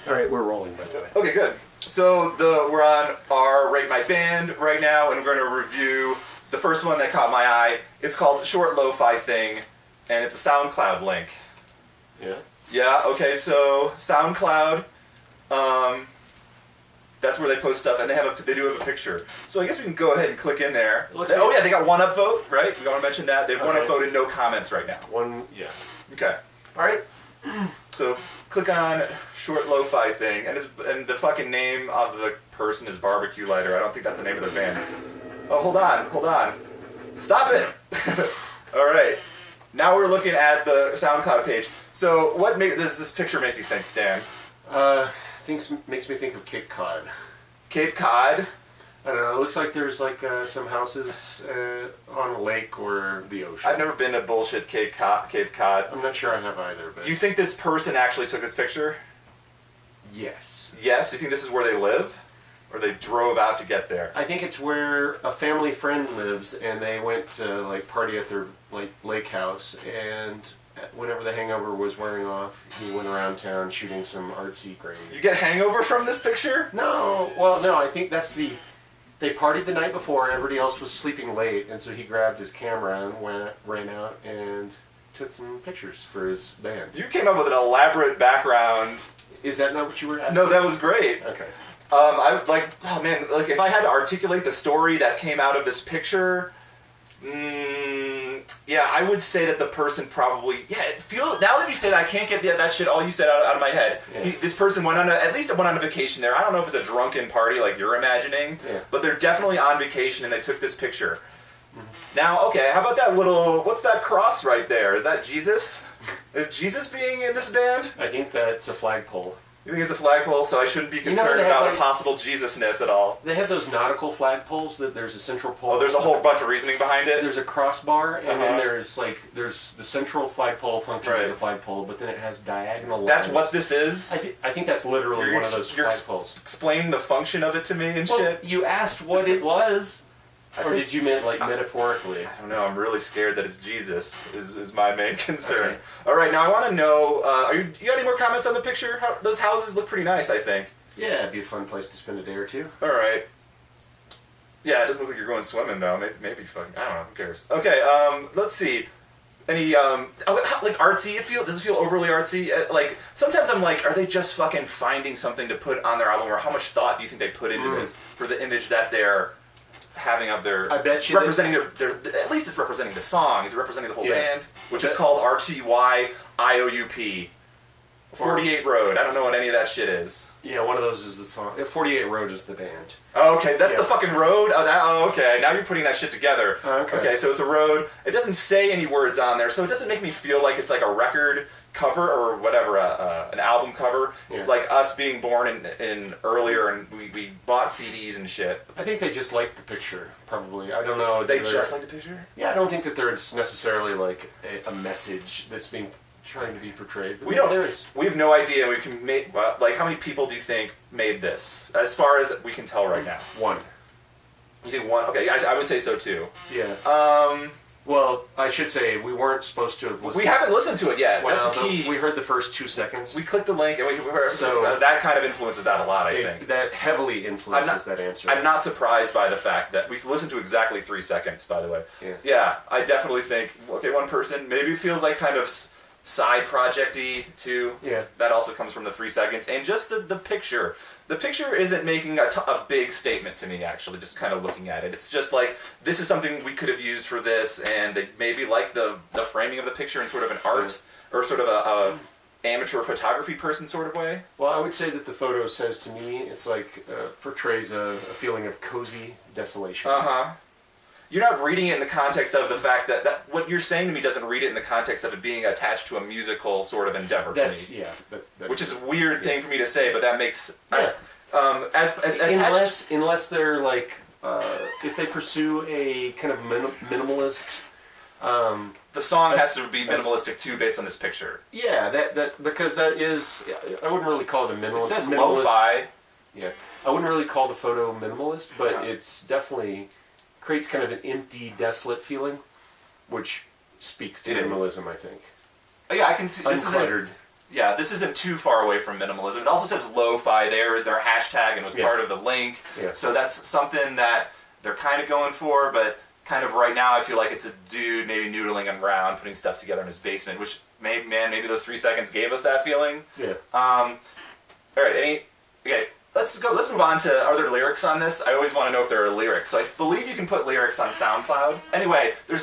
All right, we're rolling, by the way. Okay, good. So we're on our Rate My Band right now, and we're going to review the first one that caught my eye. It's called Short Lo-Fi Thing, and it's a SoundCloud link. Yeah? Yeah, okay, so SoundCloud, that's where they post stuff, and they do have a picture. So I guess we can go ahead and click in there. Oh yeah, they got one upvote, right? We want to mention that. They have one upvote and no comments right now. Yeah. Okay. All right. So click on Short Lo-Fi Thing, and the fucking name of the person is Barbecue Lighter. I don't think that's the name of their band. Oh, hold on. Stop it! All right. Now we're looking at the SoundCloud page. So what does this picture make you think, Stan? Makes me think of Cape Cod. Cape Cod? I don't know. It looks like there's like some houses on a lake or the ocean. I've never been to bullshit Cape Cod. I'm not sure I have either. But You think this person actually took this picture? Yes. Yes? You think this is where they live? Or they drove out to get there? I think it's where a family friend lives, and they went to like party at their like lake house, and whenever the hangover was wearing off, he went around town shooting some artsy grade. You get hangover from this picture? No, I think that's they partied the night before, everybody else was sleeping late, and so he grabbed his camera and ran out and took some pictures for his band. You came up with an elaborate background. Is that not what you were asking? No, that was great. Okay. If I had to articulate the story that came out of this picture, I would say that the person probably, now that you say that, I can't get that shit all you said out of my head. Yeah. This person went on a vacation there. I don't know if it's a drunken party like you're imagining, but they're definitely on vacation and they took this picture. Mm-hmm. Now, okay, how about that what's that cross right there? Is that Jesus? Is Jesus being in this band? I think that's a flagpole. You think it's a flagpole, so I shouldn't be concerned about the possible Jesus-ness at all? They have those nautical flagpoles that there's a central pole. Oh, there's a whole bunch of reasoning behind it? There's a crossbar, and then there's the central flagpole functions as a flagpole, but then it has diagonal lines. That's what this is? I think that's literally one of those flagpoles. Explain the function of it to me and shit? You asked what it was. Or did you mean like metaphorically? I don't know. I'm really scared that it's Jesus is my main concern. Okay. All right, now I want to know, you got any more comments on the picture? Those houses look pretty nice, I think. Yeah, it'd be a fun place to spend a day or two. All right. Yeah, it doesn't look like you're going swimming, though. Maybe fucking, I don't know, who cares? Okay, let's see. Any, like artsy, does it feel overly artsy? Sometimes I'm like, are they just fucking finding something to put on their album, or how much thought do you think they put into this for the image that they're having of their, I bet you representing their, at least it's representing the song. Is it representing the whole band? Which is called rtyiuop. 48 Road. I don't know what any of that shit is. Yeah, one of those is the song. 48 Road is the band. Oh, okay, that's the fucking road? Okay, now you're putting that shit together. Okay, so it's a road. It doesn't say any words on there, so it doesn't make me feel like it's like a record cover or whatever, an album cover. Yeah. Like us being born in earlier and we bought CDs and shit. I think they just like the picture, probably. I don't know. They just like the picture? Yeah, I don't think that there's necessarily like a message that's being trying to be portrayed. We have no idea. We can make how many people do you think made this? As far as we can tell right now, one. You think one? Okay, I would say so too. Yeah. Well, I should say we weren't supposed to have listened. We haven't listened to it yet. Well, that's key. We heard the first 2 seconds. We clicked the link, and we heard. So that kind of influences that a lot. I think that heavily influences that answer. I'm not surprised by the fact that we listened to exactly 3 seconds. By the way. Yeah. I definitely think one person maybe feels like kind of side project-y too. Yeah. That also comes from the 3 seconds. And just the picture. The picture isn't making a big statement to me, actually, just kind of looking at it. It's just like, this is something we could have used for this, and they maybe like the framing of the picture in sort of an art, or sort of a amateur photography person sort of way. Well, I would say that the photo says to me, it's like, portrays a feeling of cozy desolation. Uh-huh. You're not reading it in the context of the fact that what you're saying to me doesn't read it in the context of it being attached to a musical sort of endeavor to me. Yeah. Which is a weird thing for me to say, but that makes... Yeah. Unless they're like... if they pursue a kind of minimalist... the song has to be minimalistic too, based on this picture. Yeah, because that is... I wouldn't really call it a minimalist. It says lo-fi. Yeah. I wouldn't really call the photo minimalist, but it's definitely... creates kind of an empty, desolate feeling, which speaks to minimalism, I think. Oh, yeah, I can see. Uncluttered. yeah, this isn't too far away from minimalism. It also says lo-fi there is their hashtag and was part of the link. Yeah. So that's something that they're kind of going for, but kind of right now I feel like it's a dude maybe noodling around, putting stuff together in his basement, which, maybe those 3 seconds gave us that feeling. Yeah. All right, okay, let's move on to, are there lyrics on this? I always want to know if there are lyrics. So I believe you can put lyrics on SoundCloud. Anyway, this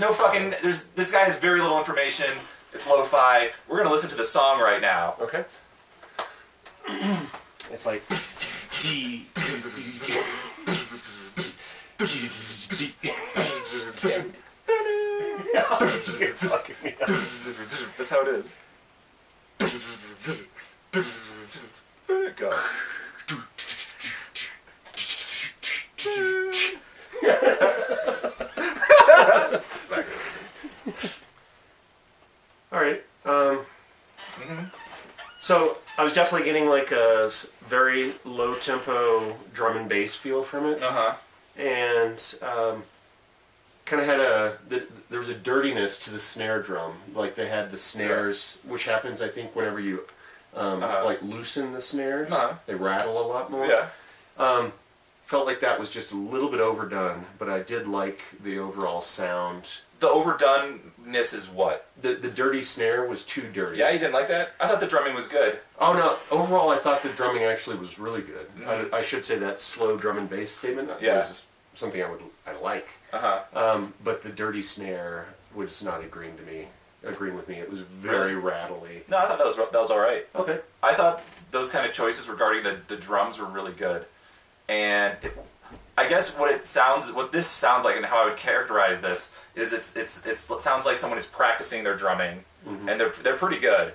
guy has very little information. It's lo-fi. We're going to listen to the song right now. Okay. It's like D. That's how it is. Go. All right. So I was definitely getting like a very low tempo drum and bass feel from it, and kind of had there was a dirtiness to the snare drum. Like they had the snares, which happens I think whenever you like loosen the snares, they rattle a lot more. Yeah. Felt like that was just a little bit overdone, but I did like the overall sound. The overdoneness is what? The dirty snare was too dirty. Yeah, you didn't like that? I thought the drumming was good. Oh no, overall I thought the drumming actually was really good. I should say that slow drum and bass statement was something I like. But the dirty snare was not agreeing with me. It was very rattly. No, I thought that was all right. Okay. I thought those kind of choices regarding the drums were really good. And I guess what this sounds like and how I would characterize this is it sounds like someone is practicing their drumming, and they're pretty good.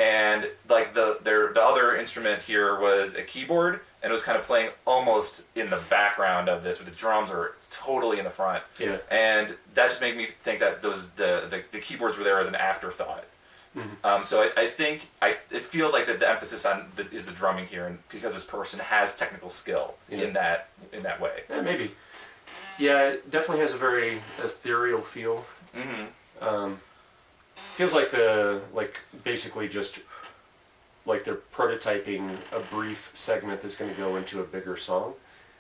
And like the other instrument here was a keyboard, and it was kind of playing almost in the background of this, with the drums are totally in the front. Yeah. And that just made me think that the keyboards were there as an afterthought. So I think it feels like that the emphasis is the drumming here, and because this person has technical skill in that way. Yeah, maybe. Yeah, it definitely has a very ethereal feel. Feels like basically just like they're prototyping a brief segment that's going to go into a bigger song.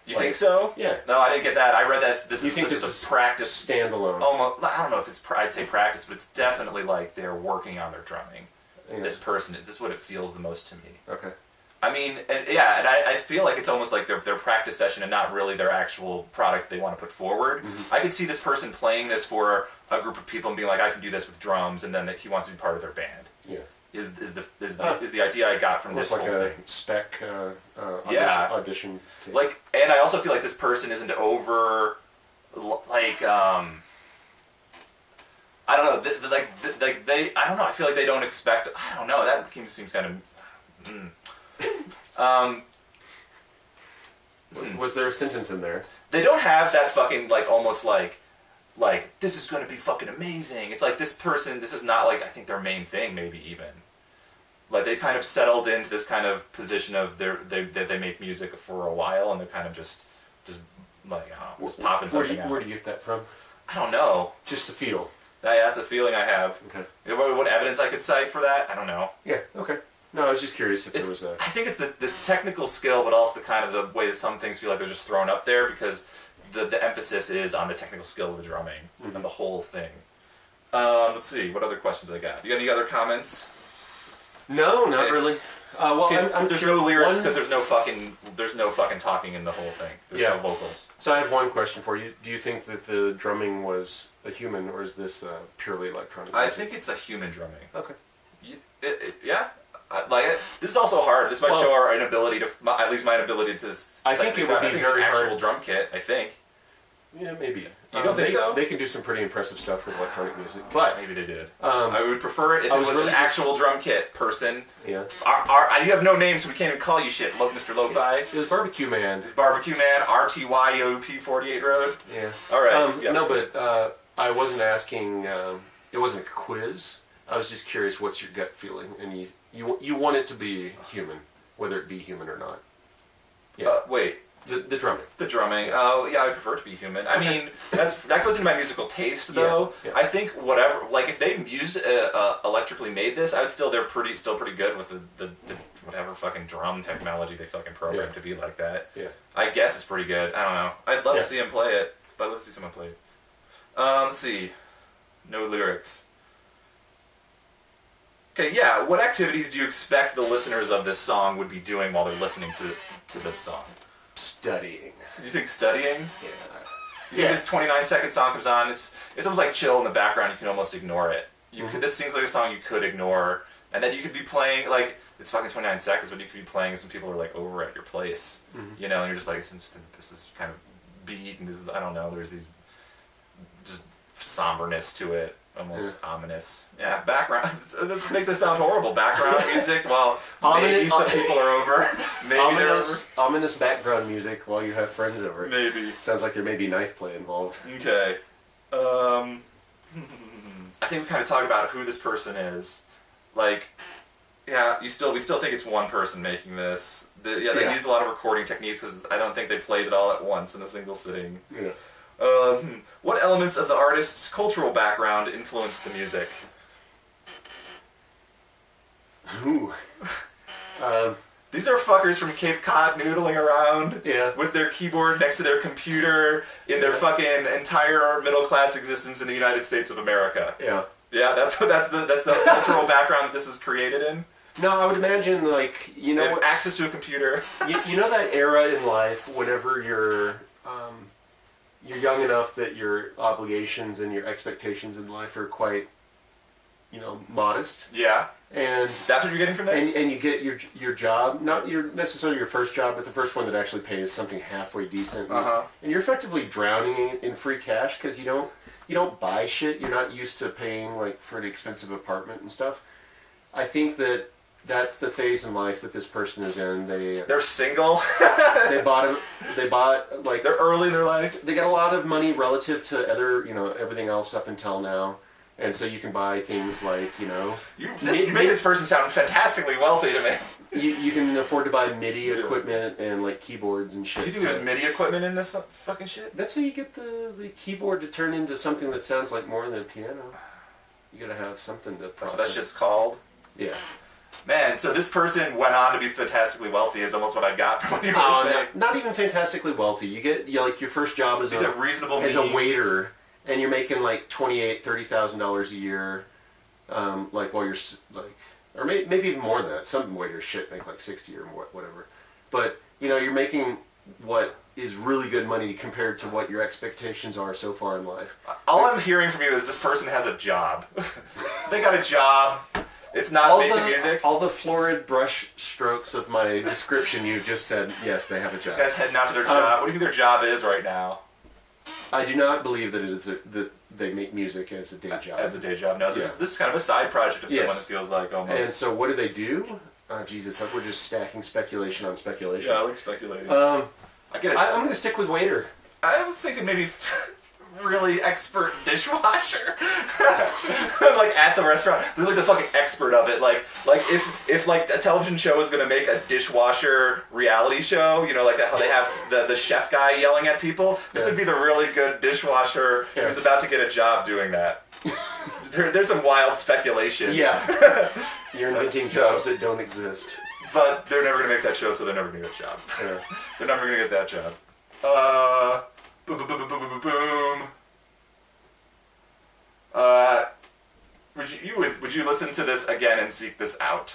You think so? Yeah. No, I didn't get that. I read that this is a practice standalone. Almost. I don't know if it's. I'd say practice, but it's definitely like they're working on their drumming. Yeah. This is what it feels the most to me. Okay. I mean, and I feel like it's almost like their practice session and not really their actual product they want to put forward. I could see this person playing this for a group of people and being like, I can do this with drums, and then that he wants to be part of their band. Yeah. Is the idea I got from this like whole a thing. spec audition tape. Like, and I also feel like this person isn't over, like, I don't know, I don't know, I feel like they don't expect, I don't know, that seems kind of, Was there a sentence in there? They don't have that fucking, like, almost like, this is going to be fucking amazing. It's like this is not like, I think their main thing, maybe even. Like they kind of settled into this kind of position of they make music for a while, and they're kind of just like, I don't know, just popping something out. Where do you get that from? I don't know. Just a feel. That's a feeling I have. Okay. What evidence I could cite for that? I don't know. Yeah, okay. No, I was just curious if there was a... I think it's the technical skill, but also the kind of the way that some things feel like they're just thrown up there because the emphasis is on the technical skill of the drumming and the whole thing. Let's see, what other questions I got? You got any other comments? No, not really. Well, there's no lyrics because there's no fucking talking in the whole thing. There's no vocals. So I have one question for you. Do you think that the drumming was a human, or is this purely electronic music? I think it's a human drumming. Okay. Yeah. This is also hard. This might show our inability to, at least my inability to. I think it would be very hard. Actual drum kit. I think. Yeah, maybe. You don't think so? They can do some pretty impressive stuff with electronic music, but maybe they did. I would prefer it if it was really an actual drum kit person. Yeah. You have no name, so we can't even call you shit, Mr. Lo-Fi. It was Barbecue Man. It's Barbecue Man, rtyiuop 48 Road. Yeah. All right. No, but I wasn't asking. It wasn't a quiz. I was just curious, what's your gut feeling, and you want it to be human, whether it be human or not. Yeah. Wait. The drumming. The drumming. Oh, yeah, I prefer it to be human. I mean, that goes into my musical taste, though. Yeah. I think whatever, like if they used electrically made this, I would still still pretty good with the whatever fucking drum technology they fucking programmed to be like that. Yeah. I guess it's pretty good. I don't know. I'd love to see him play it. I'd love to see someone play it. Let's see. No lyrics. Okay, yeah. What activities do you expect the listeners of this song would be doing while they're listening to this song? Studying. So you think studying? Yeah. You think this 29-second song comes on, it's almost like chill in the background, you can almost ignore it. This seems like a song you could ignore, and then you could be playing, like, it's fucking 29 seconds, but you could be playing and some people are, like, over at your place, you know, and you're just like, since this is kind of beat, and this is, I don't know, there's these, just somberness to it. Almost ominous. Yeah, background. This makes it sound horrible. Background music. Well, maybe some people are over. Maybe they're over. Ominous background music while you have friends over. Maybe. Sounds like there may be knife play involved. Okay. I think we kind of talked about who this person is. Like, yeah, we still think it's one person making this. They use a lot of recording techniques because I don't think they played it all at once in a single sitting. Yeah. What elements of the artist's cultural background influenced the music? Ooh. These are fuckers from Cape Cod noodling around with their keyboard next to their computer in their fucking entire middle class existence in the United States of America. Yeah. Yeah, that's the cultural background that this is created in. No, I would imagine, like, you know, they have access to a computer. You know that era in life, whenever you're young enough that your obligations and your expectations in life are quite, you know, modest. Yeah. And that's what you're getting from this? And you get your job, not necessarily your first job, but the first one that actually pays something halfway decent. And you're effectively drowning in free cash because you don't buy shit. You're not used to paying, like, for an expensive apartment and stuff. I think that's the phase in life that this person is in. They're single. they bought like, they're early in their life. They got a lot of money relative to other, you know, everything else up until now, and so you can buy things like, you know, you made this person sound fantastically wealthy to me. You can afford to buy MIDI equipment and, like, keyboards and shit. You think there's MIDI equipment in this fucking shit? That's how you get the keyboard to turn into something that sounds like more than a piano. You gotta have something to process. That shit's called. Yeah. Man, so this person went on to be fantastically wealthy is almost what I got from what you were saying. Not even fantastically wealthy. You get like your first job as a reasonable as a waiter, and you're making like $28,000-$30,000 a year, like while you're like, or maybe even more than that. Some waiters make like 60 or more, whatever. But you know, you're making what is really good money compared to what your expectations are so far in life. All I'm hearing from you is this person has a job. They got a job. It's not making music. All the florid brush strokes of my description you just said, yes, they have a job. This guy's heading out to their job. What do you think their job is right now? I do not believe that it is that they make music as a day job. As a day job. No, this is kind of a side project of someone, it feels like, almost. And so what do? Oh, Jesus, we're just stacking speculation on speculation. Yeah, I like speculating. I get it. I'm going to stick with waiter. I was thinking maybe really expert dishwasher. Like at the restaurant. They're like the fucking expert of it. Like if like a television show is gonna make a dishwasher reality show, you know, like how they have the chef guy yelling at people, this would be the really good dishwasher who's about to get a job doing that. There's some wild speculation. Yeah. You're inventing jobs that don't exist. But they're never gonna make that show, so they're never gonna get a job. Yeah. They're never gonna get that job. Boom, boom, boom, boom, boom, boom, boom. Would you listen to this again and seek this out?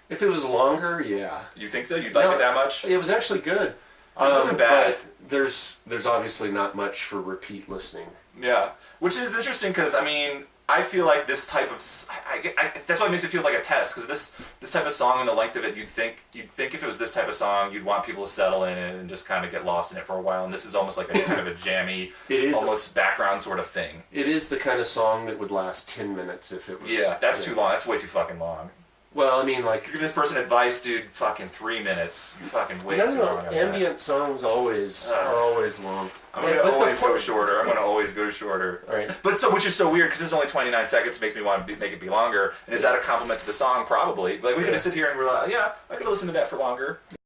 If it was longer, yeah. You think so? You'd like it that much? It was actually good. It wasn't bad. But there's obviously not much for repeat listening. Yeah, which is interesting because, I mean, I feel like this type of that's why it makes it feel like a test, because this type of song and the length of it, you'd think if it was this type of song, you'd want people to settle in it and just kind of get lost in it for a while. And this is almost like a kind of a jammy, almost background sort of thing. It is the kind of song that would last 10 minutes if it was. Yeah, that's too long. That's way too fucking long. Well, I mean, like, you give this person advice, dude. Fucking 3 minutes. You fucking wait too long. Ambient songs are always long. I'm gonna always go shorter. All right. But which is so weird because it's only 29 seconds. Makes me want to make it be longer. And is that a compliment to the song? Probably. Like we could sit here and we're like, yeah, I could listen to that for longer.